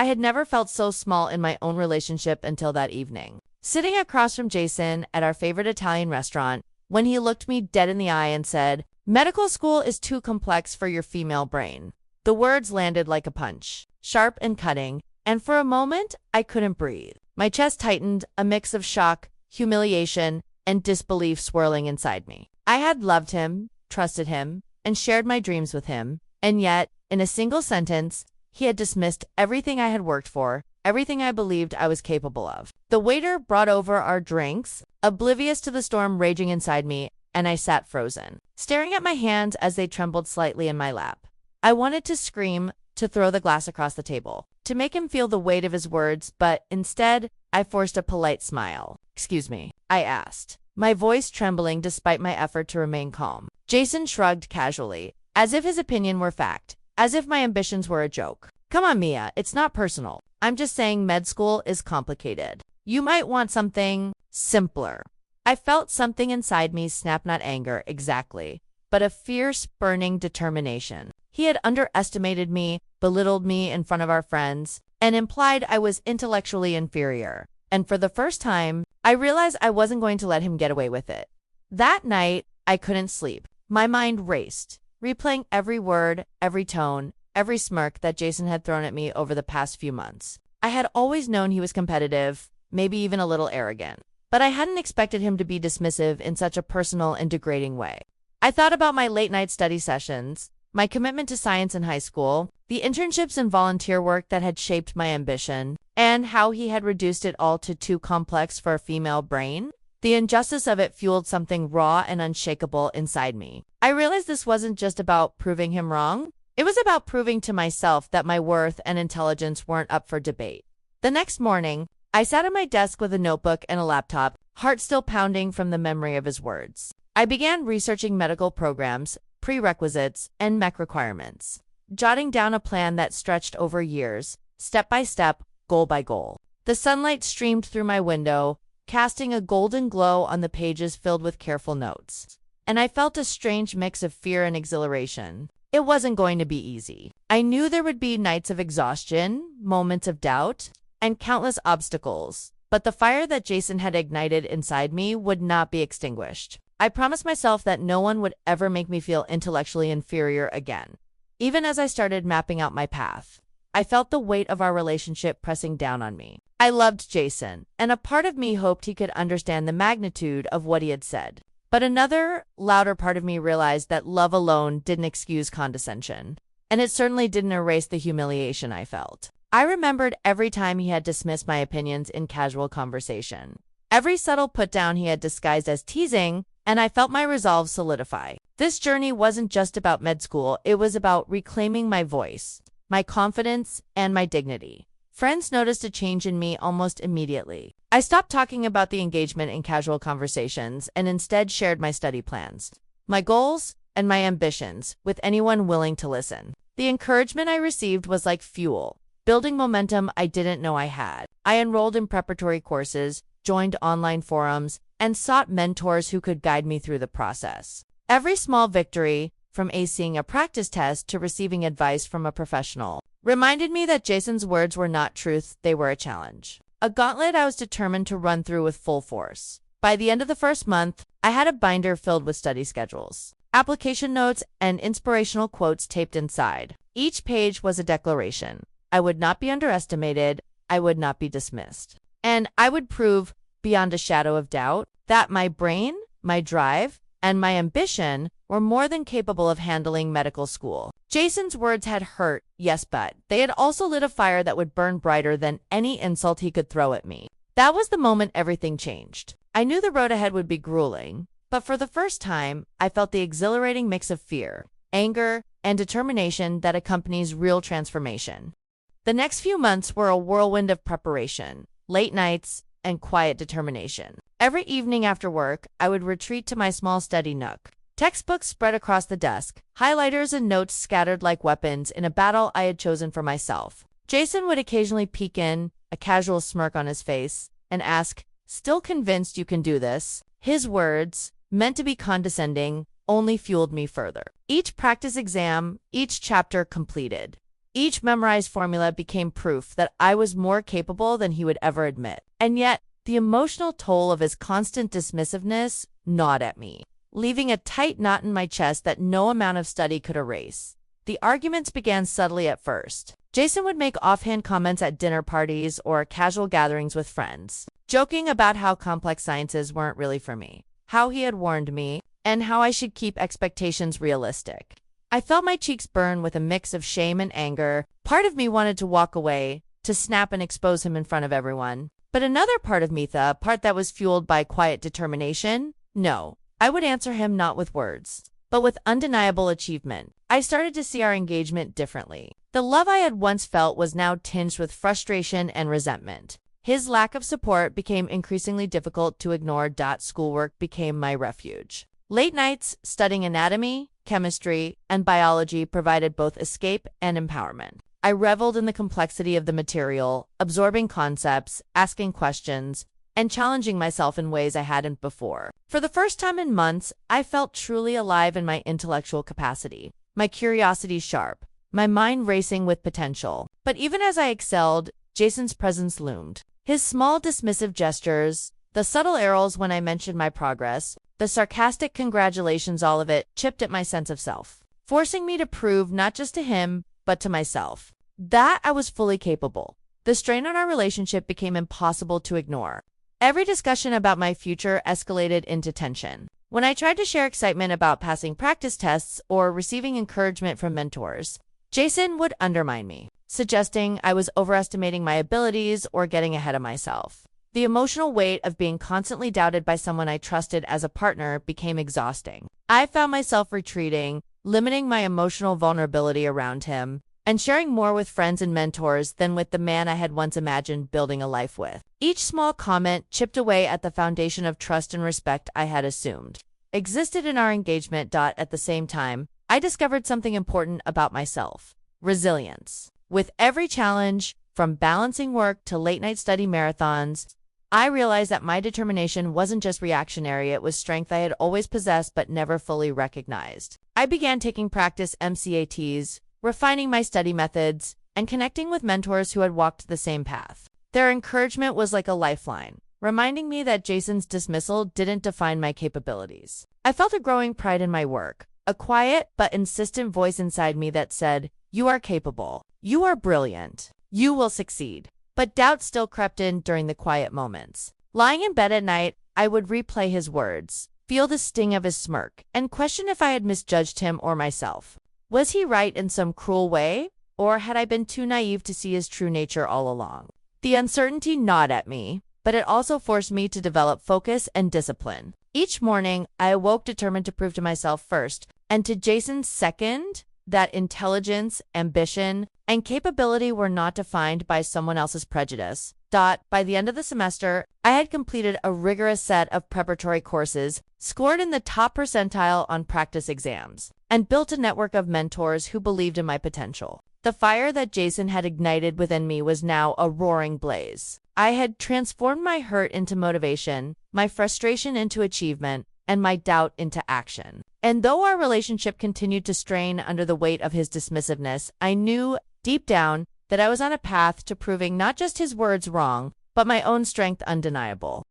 I had never felt so small in my own relationship until that evening. Sitting across from Jason at our favorite Italian restaurant, when he looked me dead in the eye and said, "Medical school is too complex for your female brain." The words landed like a punch, sharp and cutting, and for a moment, I couldn't breathe. My chest tightened, a mix of shock, humiliation, and disbelief swirling inside me. I had loved him, trusted him, and shared my dreams with him, and yet, in a single sentence, he had dismissed everything I had worked for, everything I believed I was capable of. The waiter brought over our drinks, oblivious to the storm raging inside me, and I sat frozen, staring at my hands as they trembled slightly in my lap. I wanted to scream, to throw the glass across the table, to make him feel the weight of his words, but instead, I forced a polite smile. "Excuse me," I asked, my voice trembling despite my effort to remain calm. Jason shrugged casually, as if his opinion were fact, as if my ambitions were a joke. "Come on, Mia, it's not personal. I'm just saying med school is complicated. You might want something simpler." I felt something inside me snap, not anger, exactly, but a fierce, burning determination. He had underestimated me, belittled me in front of our friends, and implied I was intellectually inferior. And for the first time, I realized I wasn't going to let him get away with it. That night, I couldn't sleep. My mind raced, replaying every word, every tone, every smirk that Jason had thrown at me over the past few months. I had always known he was competitive, maybe even a little arrogant, but I hadn't expected him to be dismissive in such a personal and degrading way. I thought about my late-night study sessions, my commitment to science in high school, the internships and volunteer work that had shaped my ambition, and how he had reduced it all to too complex for a female brain. The injustice of it fueled something raw and unshakable inside me. I realized this wasn't just about proving him wrong. It was about proving to myself that my worth and intelligence weren't up for debate. The next morning, I sat at my desk with a notebook and a laptop, heart still pounding from the memory of his words. I began researching medical programs, prerequisites, and MEC requirements, jotting down a plan that stretched over years, step by step, goal by goal. The sunlight streamed through my window, casting a golden glow on the pages filled with careful notes. And I felt a strange mix of fear and exhilaration. It wasn't going to be easy. I knew there would be nights of exhaustion, moments of doubt, and countless obstacles, but the fire that Jason had ignited inside me would not be extinguished. I promised myself that no one would ever make me feel intellectually inferior again. Even as I started mapping out my path, I felt the weight of our relationship pressing down on me. I loved Jason, and a part of me hoped he could understand the magnitude of what he had said. But another, louder part of me realized that love alone didn't excuse condescension, and it certainly didn't erase the humiliation I felt. I remembered every time he had dismissed my opinions in casual conversation, every subtle put-down he had disguised as teasing, and I felt my resolve solidify. This journey wasn't just about med school, it was about reclaiming my voice, my confidence, and my dignity. Friends noticed a change in me almost immediately. I stopped talking about the engagement in casual conversations and instead shared my study plans, my goals, and my ambitions with anyone willing to listen. The encouragement I received was like fuel, building momentum I didn't know I had. I enrolled in preparatory courses, joined online forums, and sought mentors who could guide me through the process. Every small victory, from acing a practice test to receiving advice from a professional, reminded me that Jason's words were not truth, they were a challenge. A gauntlet I was determined to run through with full force. By the end of the first month, I had a binder filled with study schedules, application notes, and inspirational quotes taped inside. Each page was a declaration. I would not be underestimated, I would not be dismissed, and I would prove, beyond a shadow of doubt, that my brain, my drive, and my ambition were more than capable of handling medical school. Jason's words had hurt, yes, but they had also lit a fire that would burn brighter than any insult he could throw at me. That was the moment everything changed. I knew the road ahead would be grueling, but for the first time, I felt the exhilarating mix of fear, anger, and determination that accompanies real transformation. The next few months were a whirlwind of preparation, late nights, and quiet determination. Every evening after work, I would retreat to my small study nook. Textbooks spread across the desk, highlighters and notes scattered like weapons in a battle I had chosen for myself. Jason would occasionally peek in, a casual smirk on his face, and ask, "Still convinced you can do this?" His words, meant to be condescending, only fueled me further. Each practice exam, each chapter completed, Each memorized formula became proof that I was more capable than he would ever admit. And yet, the emotional toll of his constant dismissiveness gnawed at me, leaving a tight knot in my chest that no amount of study could erase. The arguments began subtly at first. Jason would make offhand comments at dinner parties or casual gatherings with friends, joking about how complex sciences weren't really for me, how he had warned me, and how I should keep expectations realistic. I felt my cheeks burn with a mix of shame and anger. Part of me wanted to walk away, to snap and expose him in front of everyone. But another part of me, the part that was fueled by quiet determination, no, I would answer him not with words, but with undeniable achievement. I started to see our engagement differently. The love I had once felt was now tinged with frustration and resentment. His lack of support became increasingly difficult to ignore. Schoolwork became my refuge. Late nights studying anatomy, chemistry, and biology provided both escape and empowerment. I reveled in the complexity of the material, absorbing concepts, asking questions, and challenging myself in ways I hadn't before. For the first time in months, I felt truly alive in my intellectual capacity, my curiosity sharp, my mind racing with potential. But even as I excelled, Jason's presence loomed. His small dismissive gestures, the subtle arrows when I mentioned my progress, the sarcastic congratulations, all of it chipped at my sense of self, forcing me to prove not just to him, but to myself, that I was fully capable. The strain on our relationship became impossible to ignore. Every discussion about my future escalated into tension. When I tried to share excitement about passing practice tests or receiving encouragement from mentors, Jason would undermine me, suggesting I was overestimating my abilities or getting ahead of myself. The emotional weight of being constantly doubted by someone I trusted as a partner became exhausting. I found myself retreating, limiting my emotional vulnerability around him, and sharing more with friends and mentors than with the man I had once imagined building a life with. Each small comment chipped away at the foundation of trust and respect I had assumed existed in our engagement. At the same time, I discovered something important about myself: resilience. With every challenge, from balancing work to late-night study marathons, I realized that my determination wasn't just reactionary, it was strength I had always possessed but never fully recognized. I began taking practice MCATs, refining my study methods, and connecting with mentors who had walked the same path. Their encouragement was like a lifeline, reminding me that Jason's dismissal didn't define my capabilities. I felt a growing pride in my work, a quiet but insistent voice inside me that said, "You are capable. You are brilliant. You will succeed." But doubt still crept in during the quiet moments. Lying in bed at night, I would replay his words, feel the sting of his smirk, and question if I had misjudged him or myself. Was he right in some cruel way, or had I been too naive to see his true nature all along? The uncertainty gnawed at me, but it also forced me to develop focus and discipline. Each morning, I awoke determined to prove to myself first, and to Jason second, that intelligence, ambition, and capability were not defined by someone else's prejudice. By the end of the semester, I had completed a rigorous set of preparatory courses, scored in the top percentile on practice exams, and built a network of mentors who believed in my potential. The fire that Jason had ignited within me was now a roaring blaze. I had transformed my hurt into motivation, my frustration into achievement, and my doubt into action. And though our relationship continued to strain under the weight of his dismissiveness, I knew, deep down, that I was on a path to proving not just his words wrong, but my own strength undeniable.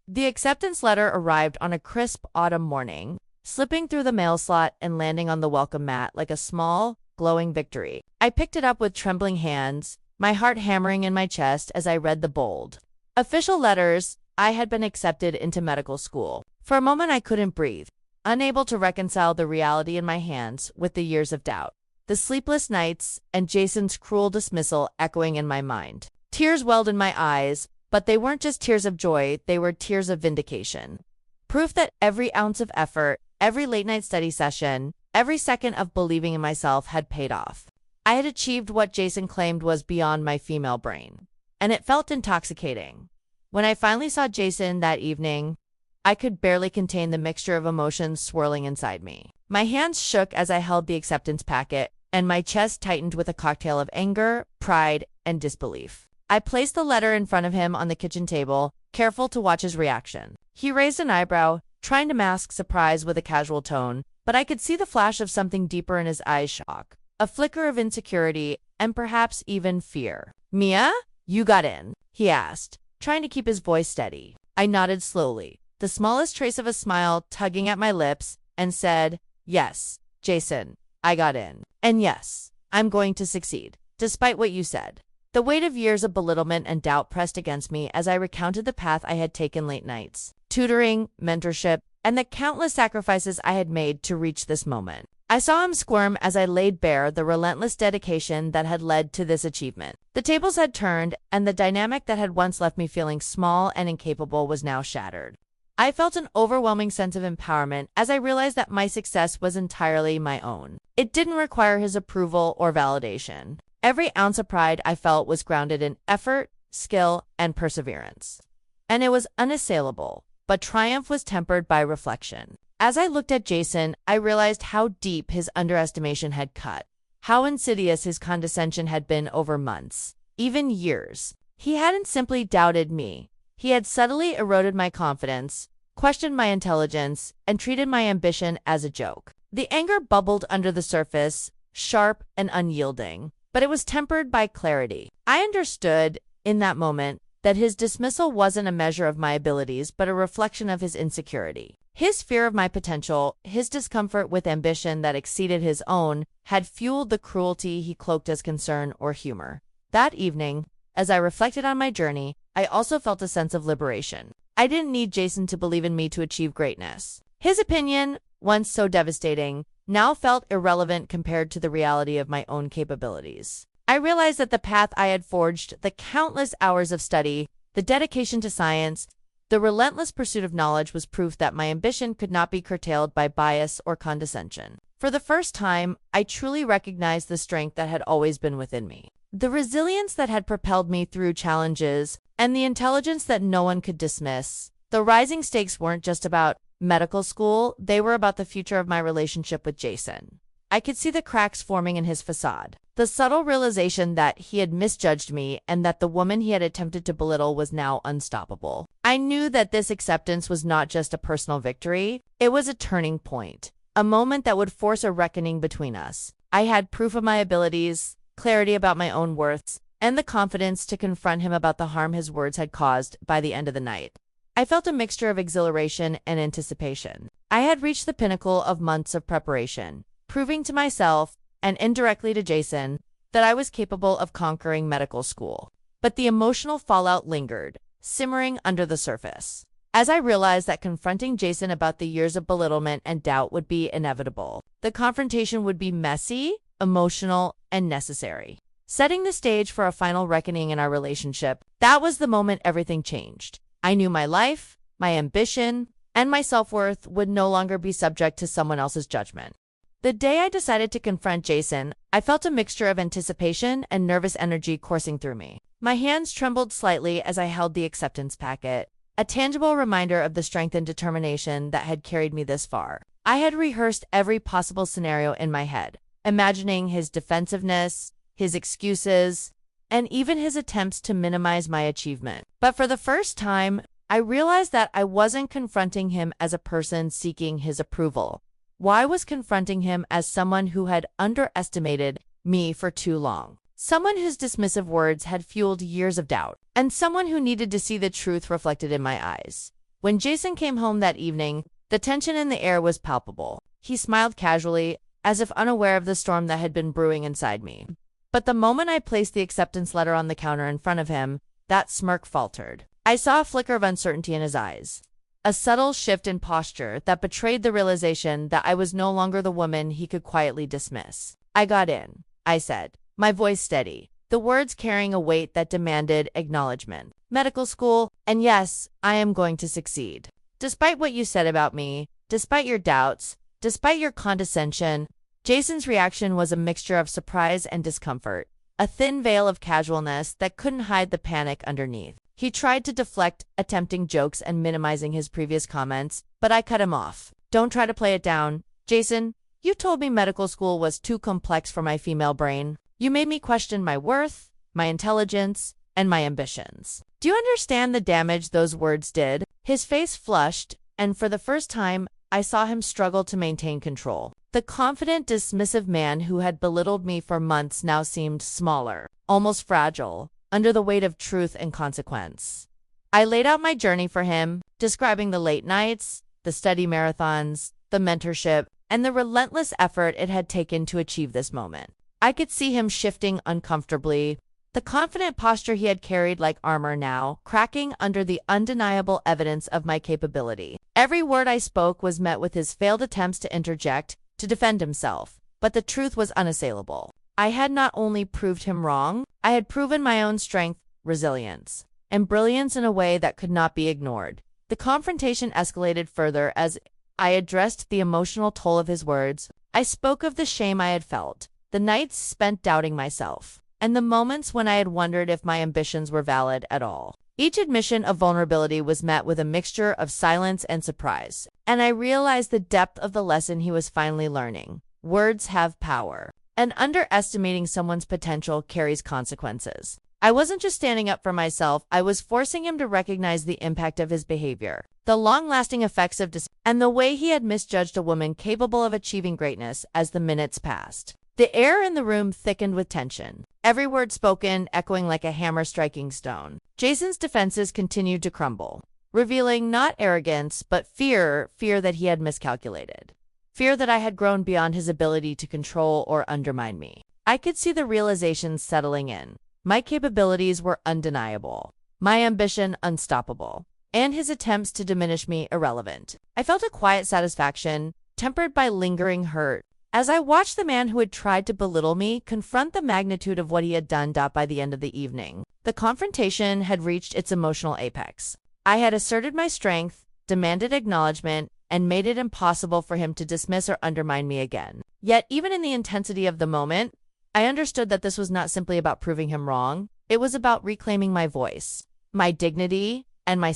The acceptance letter arrived on a crisp autumn morning, slipping through the mail slot and landing on the welcome mat like a small, glowing victory. I picked it up with trembling hands, my heart hammering in my chest as I read the bold official letters. I had been accepted into medical school. For a moment I couldn't breathe, unable to reconcile the reality in my hands with the years of doubt, the sleepless nights, and Jason's cruel dismissal echoing in my mind. Tears welled in my eyes, but they weren't just tears of joy, they were tears of vindication. Proof that every ounce of effort, every late-night study session, every second of believing in myself had paid off. I had achieved what Jason claimed was beyond my female brain, and it felt intoxicating. When I finally saw Jason that evening, I could barely contain the mixture of emotions swirling inside me. My hands shook as I held the acceptance packet, and my chest tightened with a cocktail of anger, pride, and disbelief. I placed the letter in front of him on the kitchen table, careful to watch his reaction. He raised an eyebrow, trying to mask surprise with a casual tone, but I could see the flash of something deeper in his eyes: shock. a flicker of insecurity, and perhaps even fear. "Mia, you got in?" he asked, trying to keep his voice steady. I nodded slowly, the smallest trace of a smile tugging at my lips, and said, "Yes, Jason, I got in. And yes, I'm going to succeed, despite what you said." The weight of years of belittlement and doubt pressed against me as I recounted the path I had taken: late nights, tutoring, mentorship, and the countless sacrifices I had made to reach this moment. I saw him squirm as I laid bare the relentless dedication that had led to this achievement. The tables had turned, and the dynamic that had once left me feeling small and incapable was now shattered. I felt an overwhelming sense of empowerment as I realized that my success was entirely my own. It didn't require his approval or validation. Every ounce of pride I felt was grounded in effort, skill, and perseverance. And it was unassailable, but triumph was tempered by reflection. As I looked at Jason, I realized how deep his underestimation had cut, how insidious his condescension had been over months, even years. He hadn't simply doubted me. He had subtly eroded my confidence, questioned my intelligence, and treated my ambition as a joke. The anger bubbled under the surface, sharp and unyielding, but it was tempered by clarity. I understood, in that moment, that his dismissal wasn't a measure of my abilities, but a reflection of his insecurity. His fear of my potential, his discomfort with ambition that exceeded his own, had fueled the cruelty he cloaked as concern or humor. That evening, as I reflected on my journey, I also felt a sense of liberation. I didn't need Jason to believe in me to achieve greatness. His opinion, once so devastating, now felt irrelevant compared to the reality of my own capabilities. I realized that the path I had forged, the countless hours of study, the dedication to science, the relentless pursuit of knowledge was proof that my ambition could not be curtailed by bias or condescension. For the first time, I truly recognized the strength that had always been within me, the resilience that had propelled me through challenges, and the intelligence that no one could dismiss. The rising stakes weren't just about medical school, they were about the future of my relationship with Jason. I could see the cracks forming in his facade, the subtle realization that he had misjudged me and that the woman he had attempted to belittle was now unstoppable. I knew that this acceptance was not just a personal victory, it was a turning point, a moment that would force a reckoning between us. I had proof of my abilities, clarity about my own worths, and the confidence to confront him about the harm his words had caused by the end of the night. I felt a mixture of exhilaration and anticipation. I had reached the pinnacle of months of preparation, proving to myself, and indirectly to Jason, that I was capable of conquering medical school. But the emotional fallout lingered, simmering under the surface. As I realized that confronting Jason about the years of belittlement and doubt would be inevitable, the confrontation would be messy, emotional, and necessary, setting the stage for a final reckoning in our relationship. That was the moment everything changed. I knew my life, my ambition, and my self-worth would no longer be subject to someone else's judgment. The day I decided to confront Jason, I felt a mixture of anticipation and nervous energy coursing through me. My hands trembled slightly as I held the acceptance packet, a tangible reminder of the strength and determination that had carried me this far. I had rehearsed every possible scenario in my head, imagining his defensiveness, his excuses, and even his attempts to minimize my achievement. But for the first time, I realized that I wasn't confronting him as a person seeking his approval. I was confronting him as someone who had underestimated me for too long, someone whose dismissive words had fueled years of doubt, and someone who needed to see the truth reflected in my eyes. When Jason came home that evening, the tension in the air was palpable. He smiled casually, as if unaware of the storm that had been brewing inside me. But the moment I placed the acceptance letter on the counter in front of him, that smirk faltered. I saw a flicker of uncertainty in his eyes, a subtle shift in posture that betrayed the realization that I was no longer the woman he could quietly dismiss. "I got in," I said, my voice steady, the words carrying a weight that demanded acknowledgement. "Medical school, and yes, I am going to succeed. Despite what you said about me, despite your doubts, despite your condescension." Jason's reaction was a mixture of surprise and discomfort, a thin veil of casualness that couldn't hide the panic underneath. He tried to deflect, attempting jokes and minimizing his previous comments, but I cut him off. "Don't try to play it down. Jason, you told me medical school was too complex for my female brain. You made me question my worth, my intelligence, and my ambitions. Do you understand the damage those words did?" His face flushed, and for the first time, I saw him struggle to maintain control. The confident, dismissive man who had belittled me for months now seemed smaller, almost fragile, under the weight of truth and consequence. I laid out my journey for him, describing the late nights, the study marathons, the mentorship, and the relentless effort it had taken to achieve this moment. I could see him shifting uncomfortably, the confident posture he had carried like armor now cracking under the undeniable evidence of my capability. Every word I spoke was met with his failed attempts to interject, to defend himself, but the truth was unassailable. I had not only proved him wrong, I had proven my own strength, resilience, and brilliance in a way that could not be ignored. The confrontation escalated further as I addressed the emotional toll of his words. I spoke of the shame I had felt, the nights spent doubting myself, and the moments when I had wondered if my ambitions were valid at all. Each admission of vulnerability was met with a mixture of silence and surprise, and I realized the depth of the lesson he was finally learning. Words have power, and underestimating someone's potential carries consequences. I wasn't just standing up for myself, I was forcing him to recognize the impact of his behavior, the long-lasting effects of and the way he had misjudged a woman capable of achieving greatness. As the minutes passed, the air in the room thickened with tension, every word spoken echoing like a hammer striking stone. Jason's defenses continued to crumble, revealing not arrogance, but fear that he had miscalculated. Fear that I had grown beyond his ability to control or undermine me. I could see the realization settling in. My capabilities were undeniable, my ambition unstoppable, and his attempts to diminish me irrelevant. I felt a quiet satisfaction, tempered by lingering hurt, as I watched the man who had tried to belittle me confront the magnitude of what he had done. By the end of the evening, the confrontation had reached its emotional apex. I had asserted my strength, demanded acknowledgement, and made it impossible for him to dismiss or undermine me again. Yet, even in the intensity of the moment, I understood that this was not simply about proving him wrong. It was about reclaiming my voice, my dignity, and my...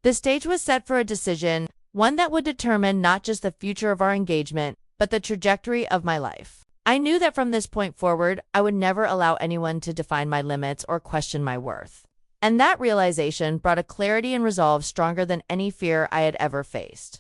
The stage was set for a decision, one that would determine not just the future of our engagement, but the trajectory of my life. I knew that from this point forward, I would never allow anyone to define my limits or question my worth. And that realization brought a clarity and resolve stronger than any fear I had ever faced.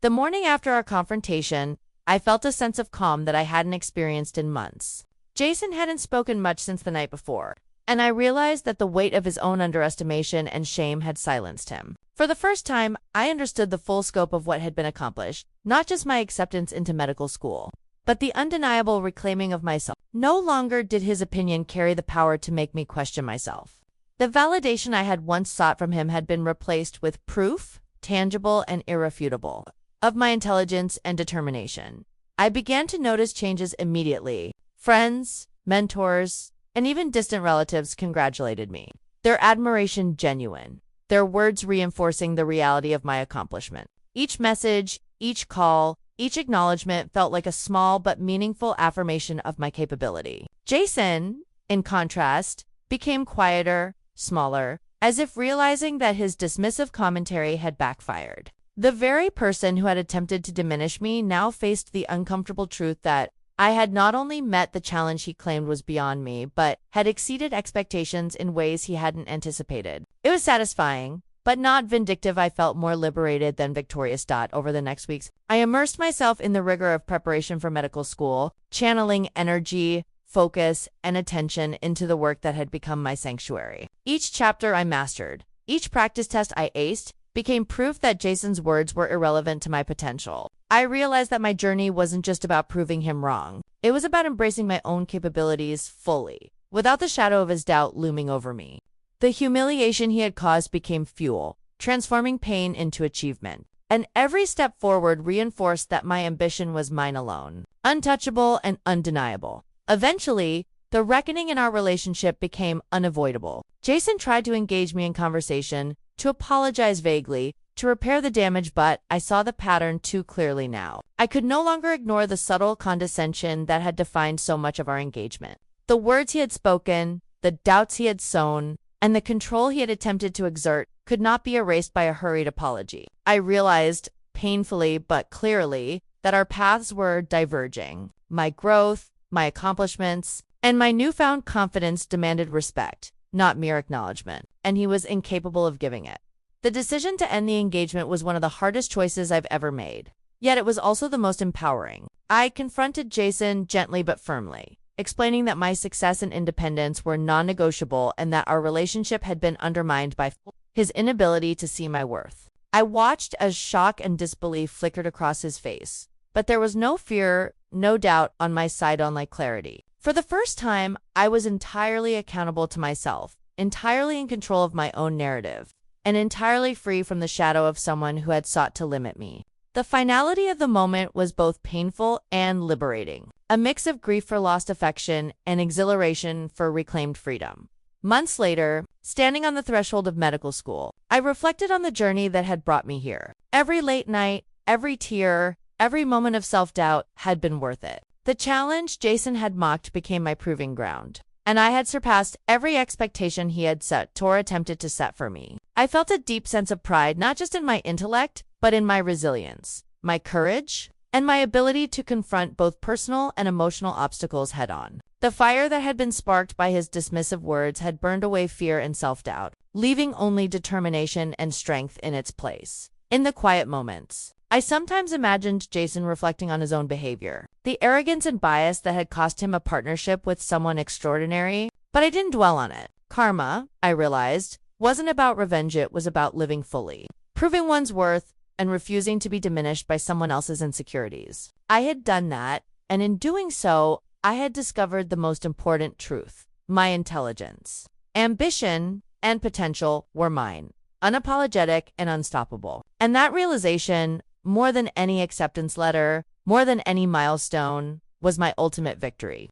The morning after our confrontation, I felt a sense of calm that I hadn't experienced in months. Jason hadn't spoken much since the night before, and I realized that the weight of his own underestimation and shame had silenced him. For the first time, I understood the full scope of what had been accomplished, not just my acceptance into medical school, but the undeniable reclaiming of myself. No longer did his opinion carry the power to make me question myself. The validation I had once sought from him had been replaced with proof, tangible and irrefutable, of my intelligence and determination. I began to notice changes immediately. Friends, mentors, and even distant relatives congratulated me, their admiration genuine, their words reinforcing the reality of my accomplishment. Each message, each call, each acknowledgement felt like a small but meaningful affirmation of my capability. Jason, in contrast, became quieter, smaller, as if realizing that his dismissive commentary had backfired. The very person who had attempted to diminish me now faced the uncomfortable truth that I had not only met the challenge he claimed was beyond me, but had exceeded expectations in ways he hadn't anticipated. It was satisfying, but not vindictive. I felt more liberated than victorious. Over the next weeks, I immersed myself in the rigor of preparation for medical school, channeling energy, focus, and attention into the work that had become my sanctuary. Each chapter I mastered, each practice test I aced, became proof that Jason's words were irrelevant to my potential. I realized that my journey wasn't just about proving him wrong. It was about embracing my own capabilities fully, without the shadow of his doubt looming over me. The humiliation he had caused became fuel, transforming pain into achievement. And every step forward reinforced that my ambition was mine alone, untouchable and undeniable. Eventually, the reckoning in our relationship became unavoidable. Jason tried to engage me in conversation, to apologize vaguely, to repair the damage, but I saw the pattern too clearly now. I could no longer ignore the subtle condescension that had defined so much of our engagement. The words he had spoken, the doubts he had sown, and the control he had attempted to exert could not be erased by a hurried apology. I realized, painfully but clearly, that our paths were diverging. My growth, my accomplishments, and my newfound confidence demanded respect, not mere acknowledgement, and he was incapable of giving it. The decision to end the engagement was one of the hardest choices I've ever made. Yet it was also the most empowering. I confronted Jason gently but firmly, explaining that my success and independence were non-negotiable and that our relationship had been undermined by his inability to see my worth. I watched as shock and disbelief flickered across his face, but there was no fear, no doubt on my side, unlike clarity. For the first time, I was entirely accountable to myself, entirely in control of my own narrative, and entirely free from the shadow of someone who had sought to limit me. The finality of the moment was both painful and liberating, a mix of grief for lost affection and exhilaration for reclaimed freedom. Months later, standing on the threshold of medical school, I reflected on the journey that had brought me here. Every late night, every tear, every moment of self-doubt had been worth it. The challenge Jason had mocked became my proving ground, and I had surpassed every expectation he had set or attempted to set for me. I felt a deep sense of pride, not just in my intellect, but in my resilience, my courage, and my ability to confront both personal and emotional obstacles head-on. The fire that had been sparked by his dismissive words had burned away fear and self-doubt, leaving only determination and strength in its place. In the quiet moments, I sometimes imagined Jason reflecting on his own behavior, the arrogance and bias that had cost him a partnership with someone extraordinary, but I didn't dwell on it. Karma, I realized, wasn't about revenge, it was about living fully, proving one's worth, and refusing to be diminished by someone else's insecurities. I had done that, and in doing so, I had discovered the most important truth. My intelligence, ambition, and potential were mine, unapologetic and unstoppable. And that realization, more than any acceptance letter, more than any milestone, was my ultimate victory.